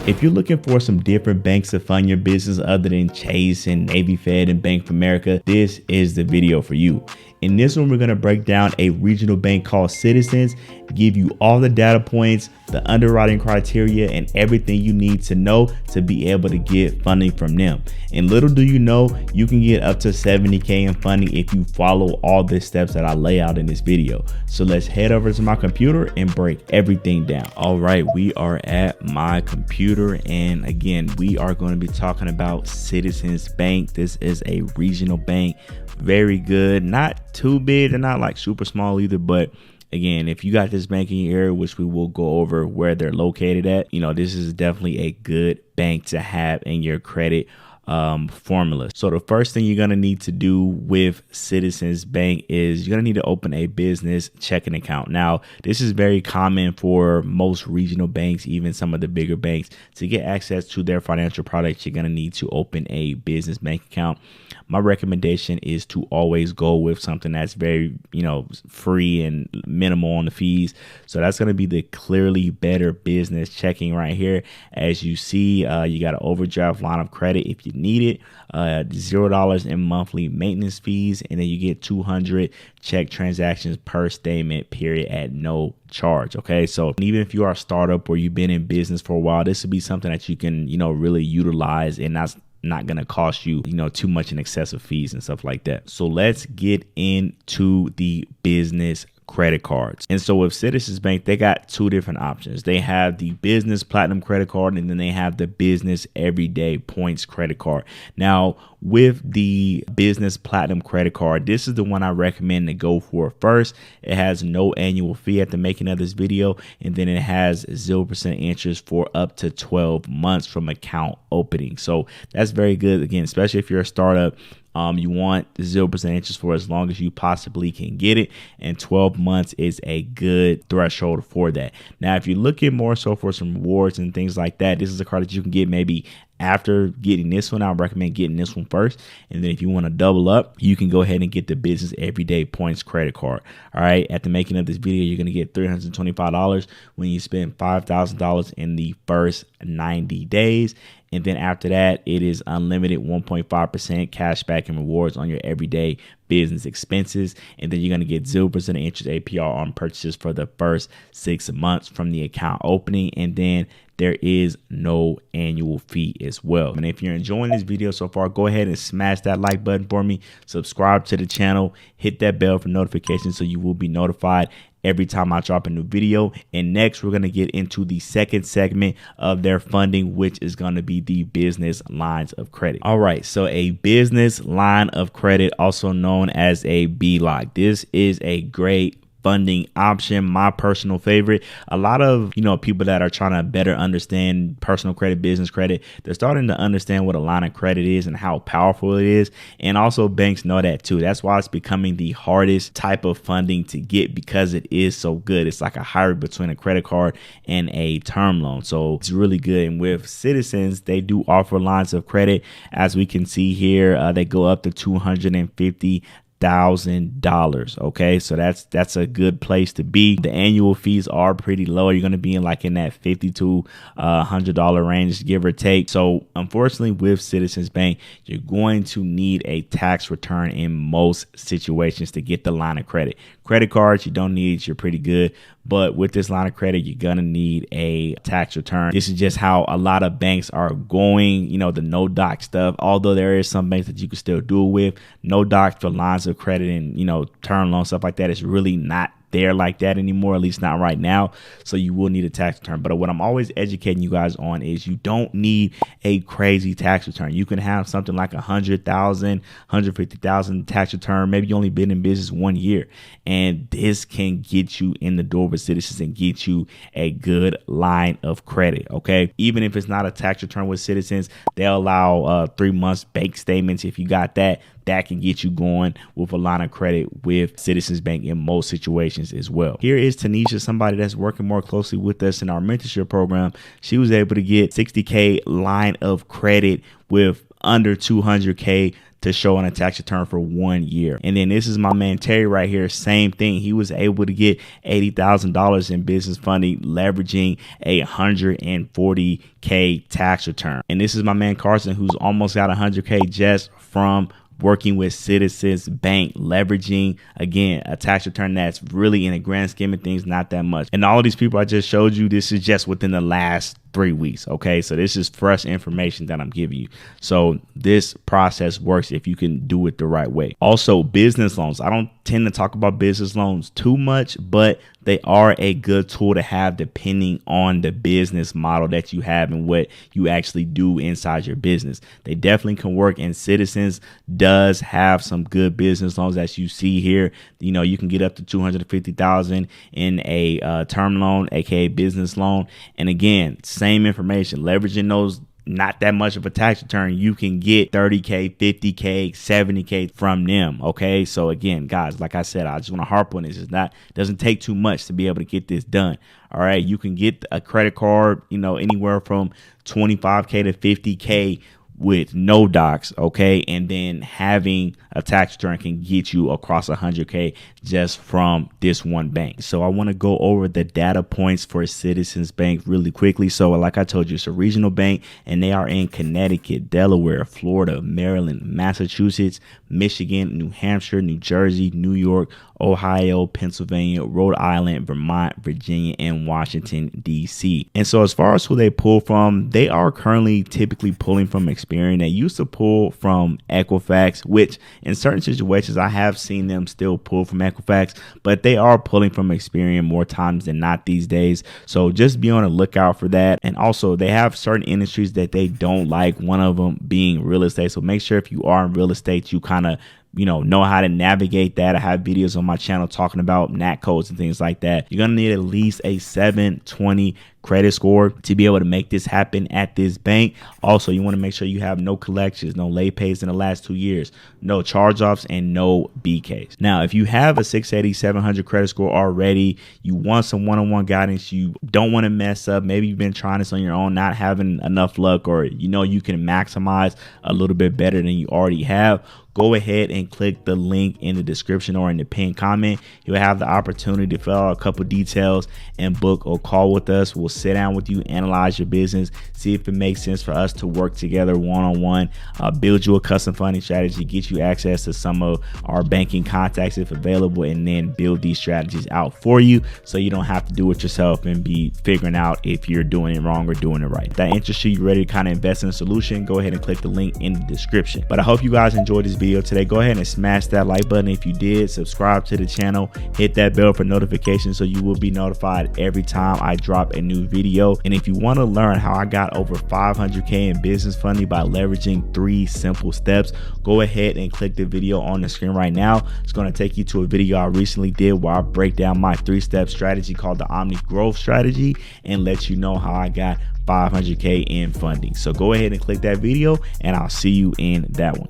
If you're looking for some different banks to fund your business other than Chase and Navy Fed and Bank of America, this is the video for you. In this one, we're going to break down a regional bank called Citizens, give you all the data points, the underwriting criteria, and everything you need to know to be able to get funding from them. And little do you know, you can get up to $70K in funding if you follow all the steps that I lay out in this video. So let's head over to my computer and break everything down. All right, we are at my computer. And again, we are going to be talking about Citizens Bank. This is a regional bank. Very good, not too big and not like super small either, but again, if you got this bank in your area, which we will go over where they're located at, you know, this is definitely a good bank to have in your credit formula. So the first thing you're going to need to do with Citizens Bank is you're going to need to open a business checking account. Now, this is very common for most regional banks, even some of the bigger banks. To get access to their financial products, you're going to need to open a business bank account. My recommendation is to always go with something that's very, free and minimal on the fees. So that's going to be the Clearly Better Business Checking right here. As you see, you got an overdraft line of credit if you need it, $0 in monthly maintenance fees, and then you get 200 check transactions per statement period at no charge. Okay, so even if you are a startup or you've been in business for a while, this would be something that you can really utilize, and that's not going to cost you too much in excessive fees and stuff like that. So let's get into the business credit cards. And so with Citizens Bank, they got two different options. They have the business platinum credit card, and then they have the business everyday points credit card. Now, with the business platinum credit card, this is the one I recommend to go for first. It has no annual fee at the making of this video, and then it has 0% interest for up to 12 months from account opening. So that's very good, again, especially if you're a startup. You want 0% interest for as long as you possibly can get it, and 12 months is a good threshold for that. Now, if you're looking more so for some rewards and things like that, this is a card that you can get maybe after getting this one. I would recommend getting this one first, and then if you want to double up, you can go ahead and get the business everyday points credit card. All right, at the making of this video, you're going to get $325 when you spend $5,000 in the first 90 days. And then after that, it is unlimited 1.5% cash back and rewards on your everyday business expenses. And then you're going to get 0% interest APR on purchases for the first 6 months from the account opening. And then there is no annual fee as well. And if you're enjoying this video so far, go ahead and smash that like button for me. Subscribe to the channel. Hit that bell for notifications so you will be notified every time I drop a new video. And next, we're going to get into the second segment of their funding, which is going to be the business lines of credit. All right, so a business line of credit, also known as a BLOC. This is a great funding option, my personal favorite. A lot of people that are trying to better understand personal credit, business credit, they're starting to understand what a line of credit is and how powerful it is. And also banks know that too. That's why it's becoming the hardest type of funding to get, because it is so good. It's like a hybrid between a credit card and a term loan. So it's really good. And with Citizens, they do offer lines of credit. As we can see here, they go up to $250,000. Okay, so that's a good place to be. The annual fees are pretty low. You're going to be in that $50 to $100 range, give or take. So unfortunately, with Citizens Bank, you're going to need a tax return in most situations to get the line of credit. Credit cards, you don't need it. You're pretty good. But with this line of credit, you're going to need a tax return. This is just how a lot of banks are going, the no doc stuff. Although there is some banks that you can still do it with. No doc for lines of credit and, term loan, stuff like that is really not there like that anymore, at least not right now. So you will need a tax return. But what I'm always educating you guys on is you don't need a crazy tax return. You can have something like $100,000, $150,000 tax return. Maybe you only been in business 1 year, and this can get you in the door with Citizens and get you a good line of credit. Okay, even if it's not a tax return with Citizens, they'll allow 3 months bank statements. If you got that can get you going with a line of credit with Citizens Bank in most situations as well. Here is Tanisha, somebody that's working more closely with us in our mentorship program. She was able to get $60K line of credit with under 200K to show on a tax return for 1 year. And then this is my man Terry right here. Same thing. He was able to get $80,000 in business funding, leveraging a 140K tax return. And this is my man Carson, who's almost got 100K just from working with Citizens Bank, leveraging, again, a tax return that's really, in the grand scheme of things, not that much. And all of these people I just showed you, this is just within the last 3 weeks. Okay, so this is fresh information that I'm giving you. So this process works if you can do it the right way. Also, business loans. I don't tend to talk about business loans too much, but they are a good tool to have depending on the business model that you have and what you actually do inside your business. They definitely can work, and Citizens does have some good business loans as you see here. You know, you can get up to $250,000 in a term loan, aka business loan. And again, same information, leveraging those, not that much of a tax return, you can get 30K, 50K, 70K from them. Okay, so again, guys, like I said, I just want to harp on this. It doesn't take too much to be able to get this done. All right, you can get a credit card, you know, anywhere from 25K to 50K with no docs, okay? And then having a tax return can get you across 100K just from this one bank. So I want to go over the data points for Citizens Bank really quickly. So like I told you, it's a regional bank, and they are in Connecticut, Delaware, Florida, Maryland, Massachusetts, Michigan, New Hampshire, New Jersey, New York, Ohio, Pennsylvania, Rhode Island, Vermont, Virginia, and Washington, D.C. And so as far as who they pull from, they are currently typically pulling from Experian. They used to pull from Equifax, which in certain situations I have seen them still pull from Equifax, but they are pulling from Experian more times than not these days. So just be on the lookout for that. And also they have certain industries that they don't like, one of them being real estate. So make sure if you are in real estate, you kind of know how to navigate that. I have videos on my channel talking about NAT codes and things like that. You're going to need at least a 720 credit score to be able to make this happen at this bank. Also, you want to make sure you have no collections, no late pays in the last 2 years, no charge-offs, and no BKs. Now, if you have a 680, 700 credit score already, you want some one-on-one guidance, you don't want to mess up, maybe you've been trying this on your own, not having enough luck, or you can maximize a little bit better than you already have, go ahead and click the link in the description or in the pinned comment. You'll have the opportunity to fill out a couple details and book a call with us. We'll sit down with you, analyze your business, see if it makes sense for us to work together one-on-one, build you a custom funding strategy, get you access to some of our banking contacts if available, and then build these strategies out for you so you don't have to do it yourself and be figuring out if you're doing it wrong or doing it right. If that interests you, you're ready to kind of invest in a solution, go ahead and click the link in the description. But I hope you guys enjoyed this video today. Go ahead and smash that like button if you did, subscribe to the channel, hit that bell for notifications so you will be notified every time I drop a new video. And if you want to learn how I got over 500K in business funding by leveraging 3 simple steps, go ahead and click the video on the screen right now. It's going to take you to a video I recently did where I break down my 3-step strategy called the Omni Growth Strategy and let you know how I got 500K in funding. So go ahead and click that video, and I'll see you in that one.